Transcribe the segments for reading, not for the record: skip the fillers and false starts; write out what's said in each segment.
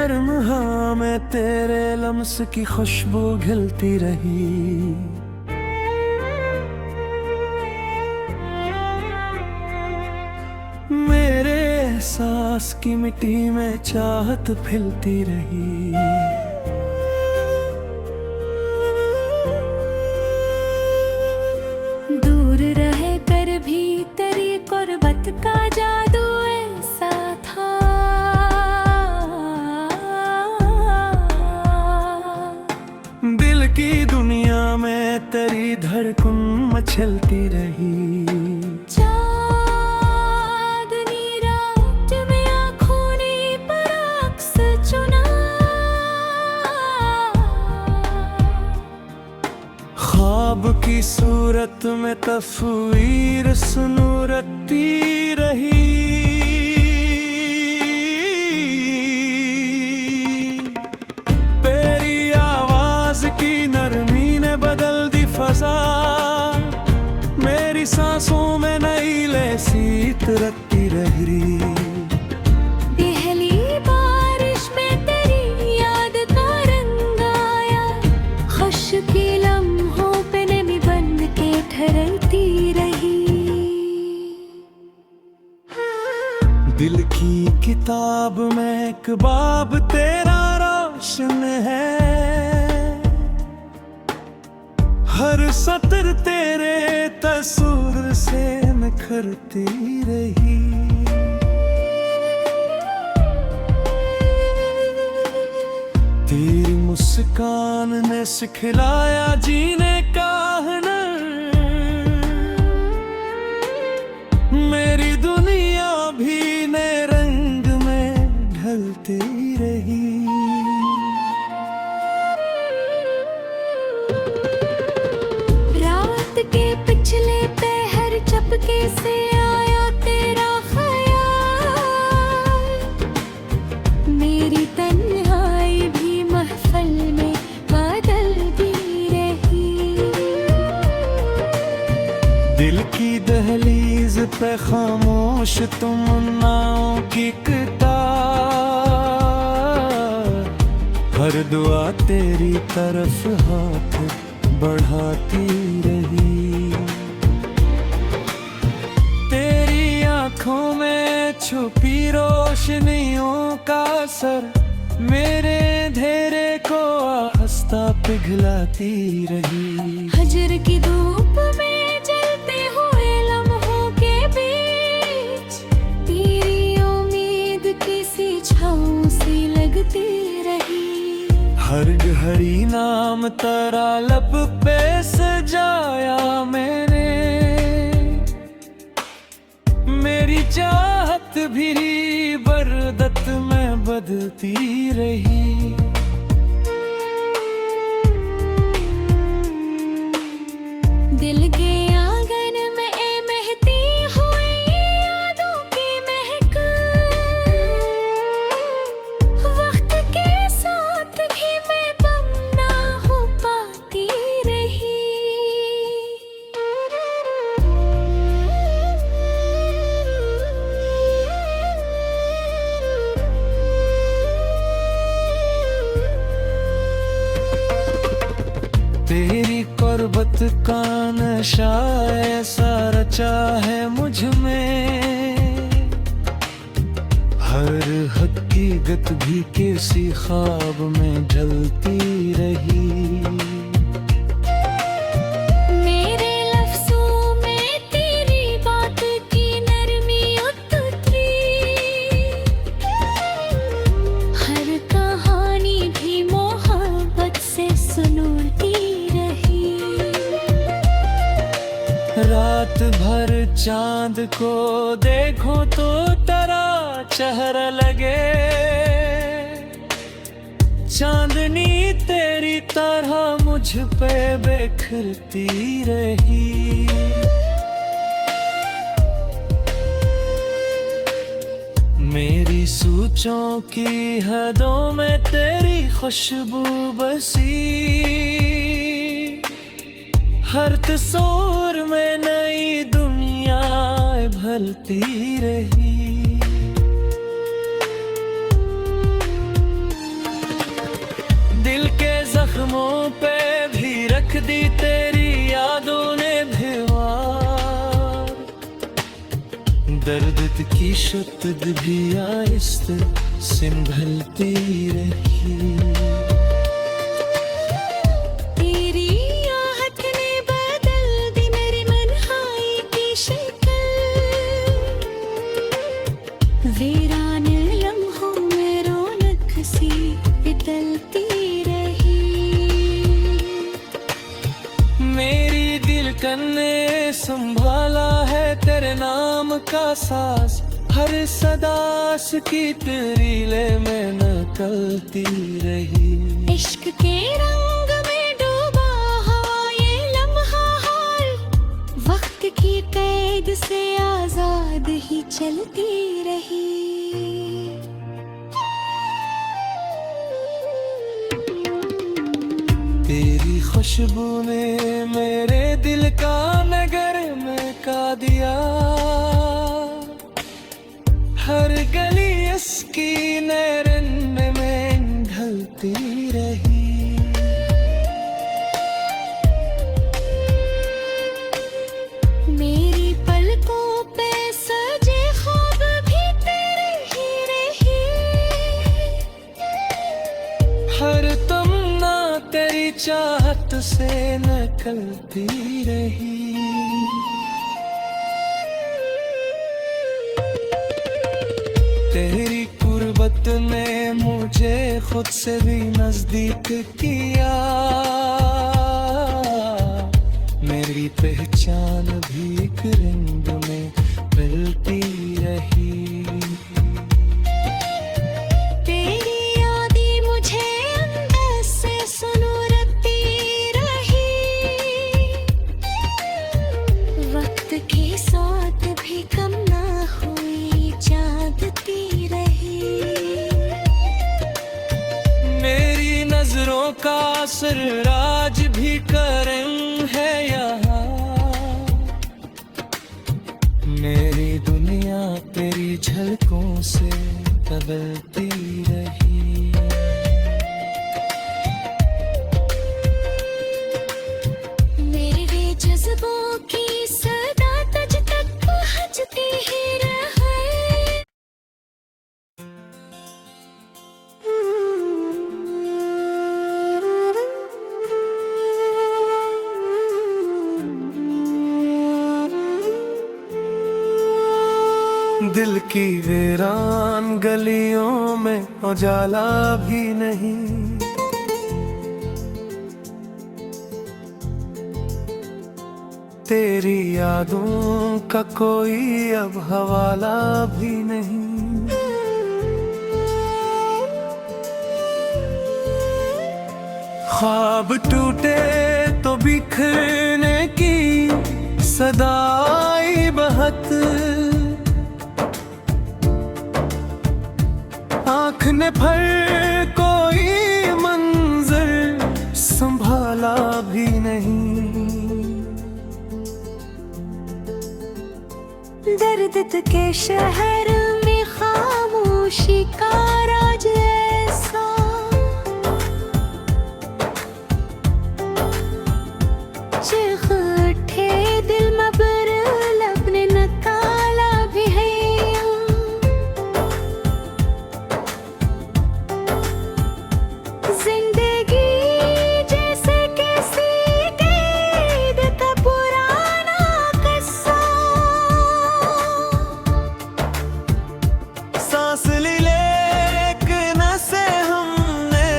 नर्म हाँ में तेरे लम्स की खुशबू घिलती रही। मेरे एहसास की मिट्टी में चाहत फैलती रही। दूर रह कर भी तेरी कुर्बत का जादू ऐसा था। दिल की दुनिया में तेरी धड़कन मचलती रही। ख्वाब की सूरत में तस्वीर सुनूरती रही। तेरी आवाज की नरमी ने बदल दी फजा। मेरी सांसों में नई लहसीत रखती रही। दिल की किताब में एक बाब तेरा रोशन है। हर सतर तेरे तस्वीर से निखरती रही। तेरी मुस्कान ने सिखलाया जीने का हुनर। मेरी दुनिया भी नए रंग में ढलती रही। रात के पिछले पहर चपके से आया तेरा ख्याल। मेरी तन्हाई भी महफिल में बदलती रही। दिल की दहलीज पे खामोश तमन्नाओं की कतार। हर दुआ तेरी तरफ हाथ बढ़ाती रही। तेरी आंखों में छुपी रोशनियों का असर मेरे अंधेरे को आहिस्ता पिघलाती रही। हजर की धूप में जलते हुए लम्हों के बीच तेरी उम्मीद किसी छाँव सी लगती रही। हर घड़ी नाम तेरा लब पे सजाया मैंने। मेरी चाहत भी बरदत में बदलती रही। दिल के आंगन में महती हुई यादों की महक। वक्त के साथ भी मैं बम ना हो पाती रही। तेरी कुर्बत का नशा ऐसा रचा है मुझ में। हर हकीकत भी किसी ख्वाब में ढलती रही। मेरे लफ्ज़ों में तेरी बात की नरमी उतरी। हर कहानी भी मोहब्बत से सुनती रही। रात भर चांद को देखो तो तेरा चेहरा लगे। चांदनी तेरी तरह मुझ पे बिखरती रही। मेरी सोचों की हदों में तेरी खुशबू बसी। हर तस्वीर में नई दुनिया भलती रही। दिल के जख्मों पे भी रख दी तेरी यादों ने दीवार। दर्द की शिद्दत भी आहिस्ते संभलती रही। तेरी आहट ने बदल दी मेरी मनहाई की शक्ल। वीरान लम्हों में रौनक सी बितलती रही। मेरी दिलकन ने संभाला है तेरे नाम का साज। हर सदास की तरीले में नकलती रही। इश्क के रंग में डूबा हुआ ये लम्हा हाल, वक्त की कैद से आजाद ही चलती रही। तेरी खुशबू ने मेरे दिल का नगर महका दिया। हर गली इसकी नैरन में ढलती रही। मेरी पलकों पे सजे ख्वाब भी तेरे ही रही। हर तमन्ना तेरी चाहत से निकलती रही। तेरी कुर्बत ने मुझे खुद से भी नजदीक किया। मेरी पहचान भी एक रंग में मिलती रही। तेरी यादें मुझे अंदर से सुनूरती रही। वक्त के साथ भी कम ना हुई, जागती रही। मेरी नजरों का असर आज भी करम है यहाँ। मेरी दुनिया तेरी झलकों से बदलती रही। मेरे जज्बों की सदा तुझ तक पहुंचती ही रहे। दिल की वीरान गलियों में उजाला भी नहीं। तेरी यादों का कोई अब हवाला भी नहीं। ख्वाब टूटे तो बिखरने की सदाई बहत। आँख ने भर कोई मंजर संभाला भी नहीं। दर्द के शहर में खामोशी का राज ऐसा। चीख उठे दिल मबर लब ने नकाला भी है। जिंदगी जैसे किसी कैद का पुराना किस्सा। सांस ली लेकिन से हमने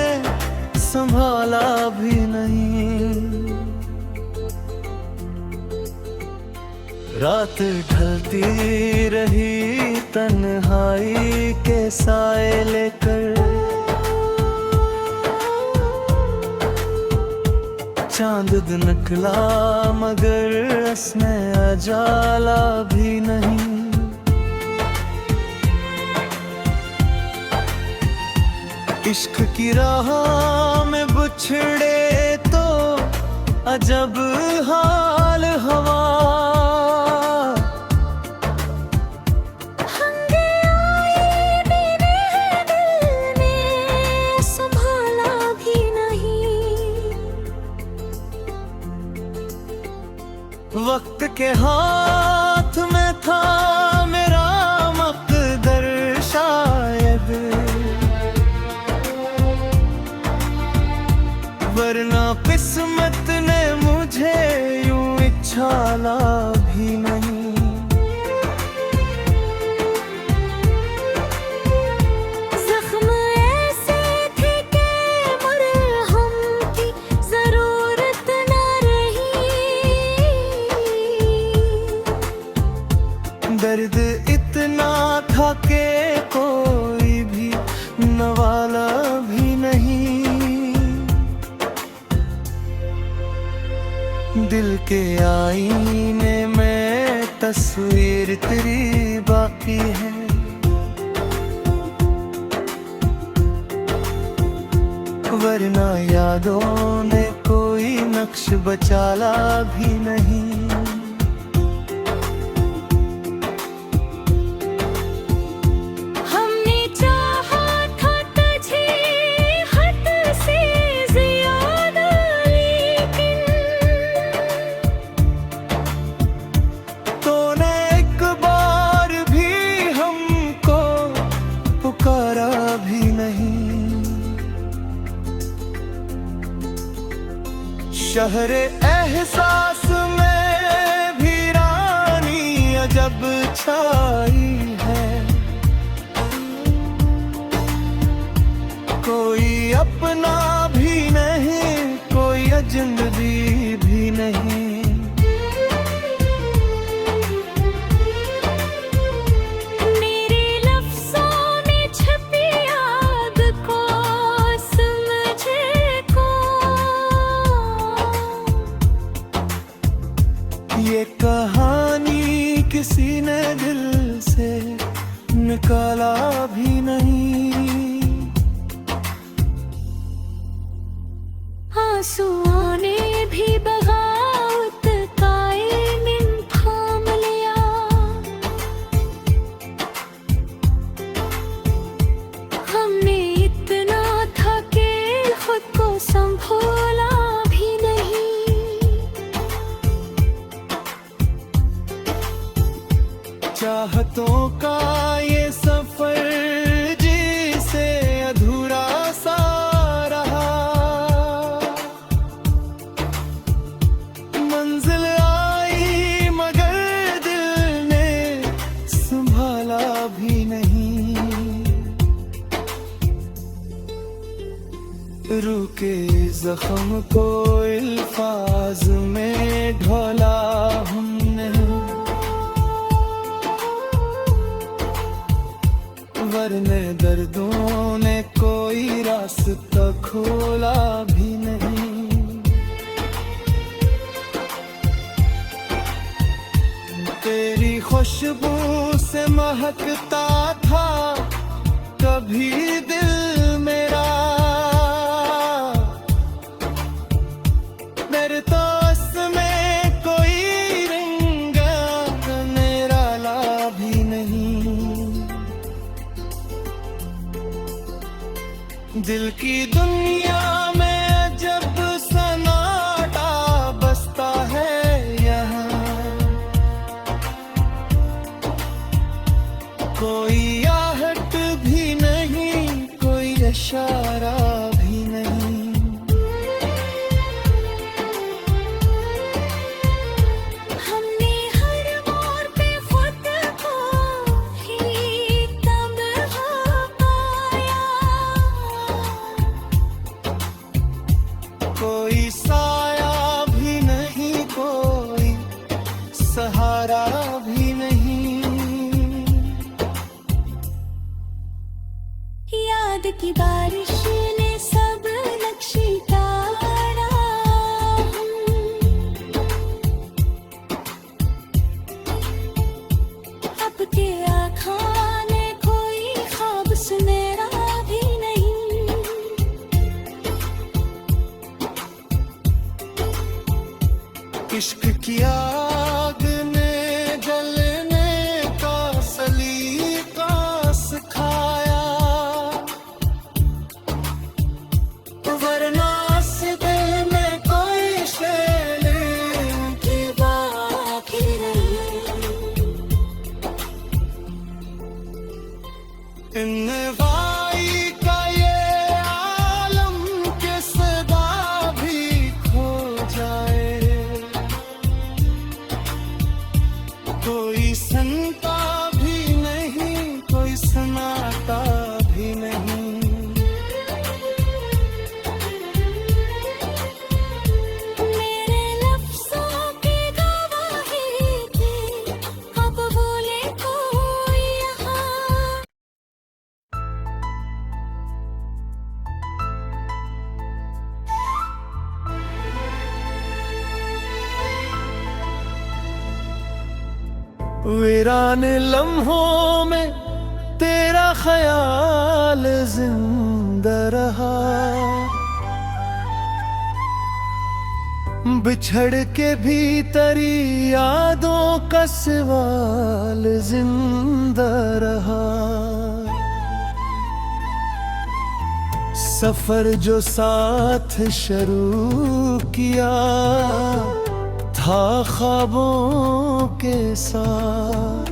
संभाला भी नहीं। रात ढलती रही तन्हाई के साए लेकर। चांद निकला मगर उसमें अजाला भी नहीं। इश्क की राह में बिछड़े तो अजब हाल हवा। संभाला भी ना। के कोई भी नवाला भी नहीं। दिल के आईने में तस्वीर तेरी बाकी है। वरना यादों ने कोई नक्श बचाला भी नहीं। हमने चाहा था तुझे हद से ज्यादा, लेकिन तूने एक बार भी हमको पुकारा भी नहीं। शहरे एहसास में भी रानी अजब छाई है। कोई अपना भी नहीं, कोई अजनबी भी नहीं। मेरे लफ्ज़ों में छपी याद को समझे को, ये कहानी किसी ने दिल से निकाला भी नहीं। आंसुओं ने भी बगावत का ईमिन थाम लिया। हमने इतना था कि खुद को संभोला भी नहीं। चाहतों का ये सफर जिसे अधूरा सा रहा। मंजिल आई मगर दिल ने संभाला भी नहीं। रूह के जख्म को अल्फाज में ढोला हमने। वरने दर्दों ने कोई रास्ता खोला भी नहीं। तेरी खुशबू से महकता था कभी दिल मेरा। मेरे तो में कोई रंगा मेरा ला भी नहीं। दिल की दुनिया में जब सन्नाटा बसता है यहाँ। कोई आहट भी नहीं, कोई इशारा भी नहीं। हमने हर मोड़ पे खुद को ही तन्हा पाया। कोई साया भी नहीं, कोई सहारा भी नहीं। याद की बारिश ने सब नक्शे तारा। अब के आँखों ने कोई ख्वाब सुनहरा भी नहीं। इश्क की आग ने जलने का सलीका सिखाया। वरना से दिल में कोई शैल की बाकी नहीं। इन वाई का ये आलम के सदा भी खो जाए। कोई सुनता भी नहीं, कोई सुनाता भी नहीं। मेरे लफ्ज़ों की गवाही थी, अब बोले कोई यहाँ। वीरान लम्हों में तेरा ख्याल जिंदा रहा, बिछड़ के भी तेरी यादों का सवाल जिंदा रहा। सफर जो साथ शुरू किया था ख्वाबों के साथ,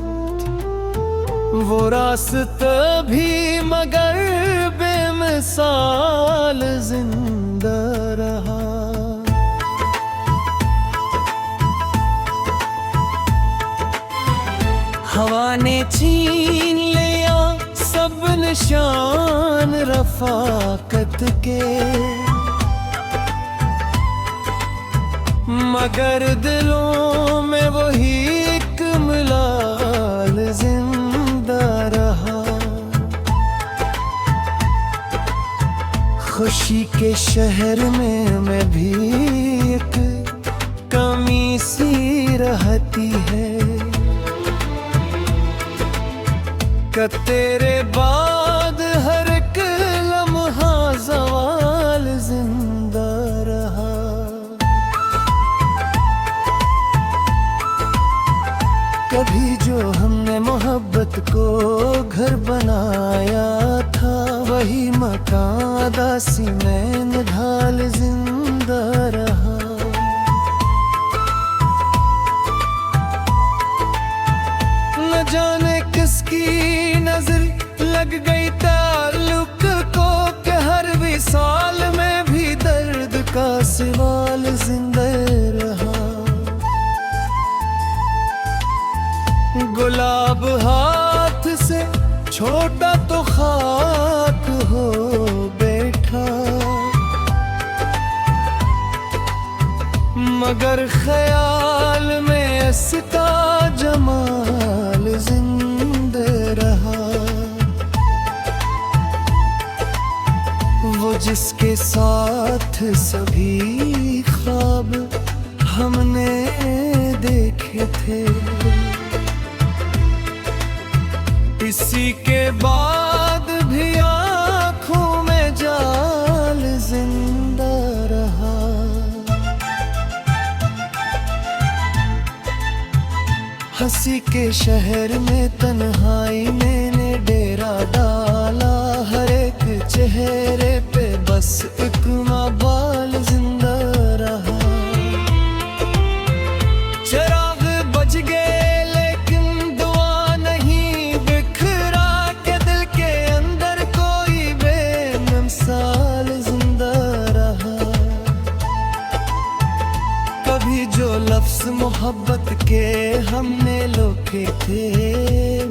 वो रास्ता भी मगर बेमिसाल जिंदा रहा। हवा ने छीन लिया सब निशान रफाकत के, मगर दिलों में वही एक मिलाल जिंदा रहा। खुशी के शहर में मैं भी एक कमी सी रहती है, कि तेरे बाद हर एक लम्हा ज़वाल जिंदा रहा। कभी जो हमने मोहब्बत को घर बनाया था, वही मकान दासी में निढाल जिंदा रहा। न जाने किसकी नजर लग गई ताल्लुक को, कि हर विसाल में भी दर्द का सवाल जिंदा रहा। गुलाब हाथ से छोटा तो खाक हो बैठा, मगर ख्याल में इसका जमाल जिंदा रहा। वो जिसके साथ सभी ख्वाब हमने देखे थे, इसी के बाद भी आँखों में जाल जिंदा रहा। हंसी के शहर में तन्हाई मैंने डेरा डाला, हर एक चेहरे पे बस एक बाल जिंदा रहा। चिराग बज गए लेकिन दुआ नहीं बिखरा, के दिल के अंदर कोई बेमिसाल जिंदा रहा। कभी जो लफ्ज मोहब्बत के हमने लिखे थे,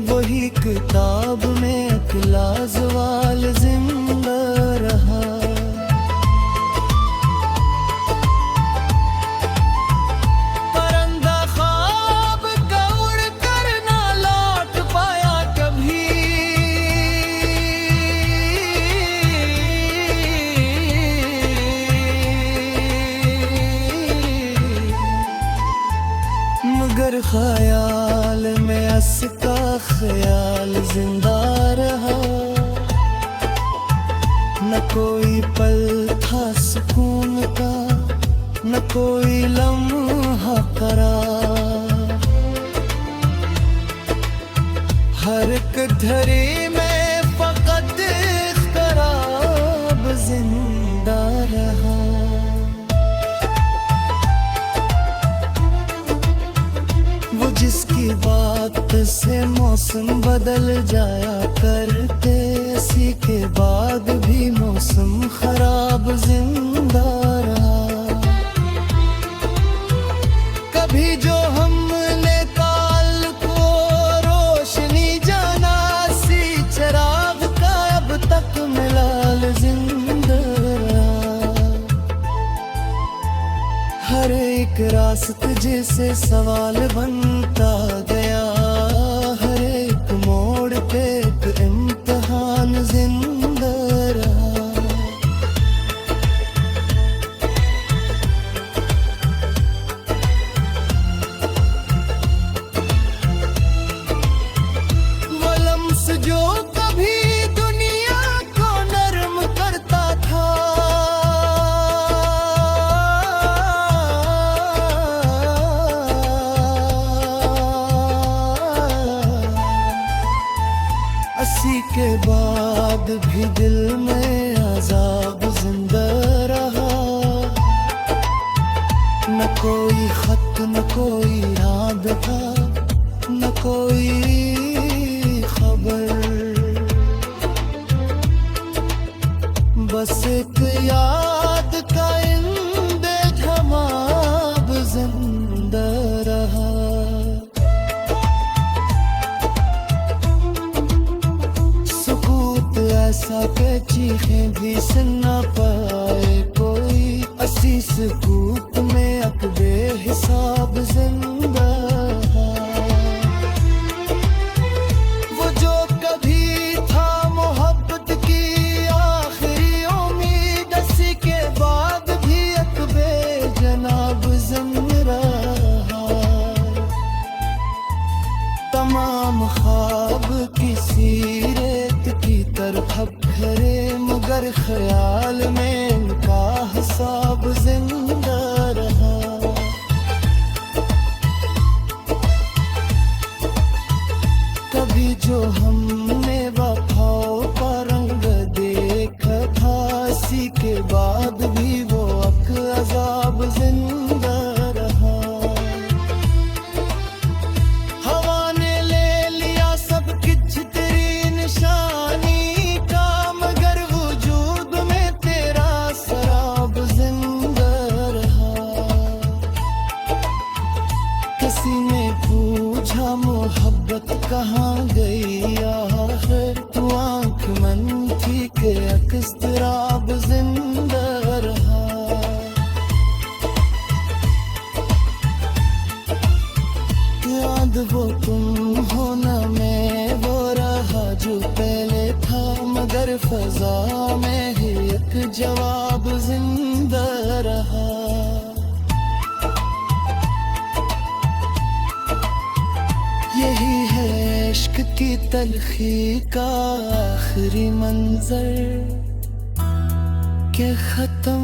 वही किताब में एक लाजवाल जिंदा रहा। परिंदा ख्वाब का उड़ कर ना लौट पाया कभी, मगर ख्याल में उसका ख्याल जिंदा रहा। न कोई पल था सुकून का, न कोई लम्हा करार, हर एक धरी में फकत इख्तराब जिंदा रहा। वो जिसकी बात से मौसम बदल जाया करते, इसी के बाद भी मौसम खराब जिंदा रहा। कभी जो हमने ताल को रोशनी जाना, सी चिराग का अब तक मिलाल जिंदा रहा। हर एक रास्ते जैसे सवाल बनता गया, हर एक मोड़ पे एक इम्तिहान जिंदा रहा। अस्सी के बाद भी दिल में अजाब जिंदा रहा। न कोई खत न कोई राबता न कोई खबर, बस एक याद का इन बेजवाब जिंदा रहा। सुकूत ऐसा के चीखें भी सुन न पाए कोई, अस्सी सुकूत में अकबे हिसाब जिंदा है। वो जो कभी था मोहब्बत की आखिरी उम्मीद, अस्सी के बाद भी अकबे जनाब जिंदा रहा। तमाम ख्वाब किसी रेत की तरह भरे, मगर ख्याल में इनका हिसाब जिंदा रहा। कभी जो हमने वफाओं का रंग देखा था, इसी के बाद भी वो अक अजाब जिंदा रहा। हवा ने ले लिया सब कुछ तेरी निशानी का, मगर वजूद में तेरा सराब जिंदा रहा। किसी ने पूछा मोहब्बत कहाँ गई आखिर, तू आंख मन थी के अक्सराब जिंदा रहा। याद वो तुम हो ना मैं वो रहा जो पहले था, मगर फजा में ही एक जवाब जिंदा रहा। यही है इश्क की तलखी का आखिरी मंजर के खत्म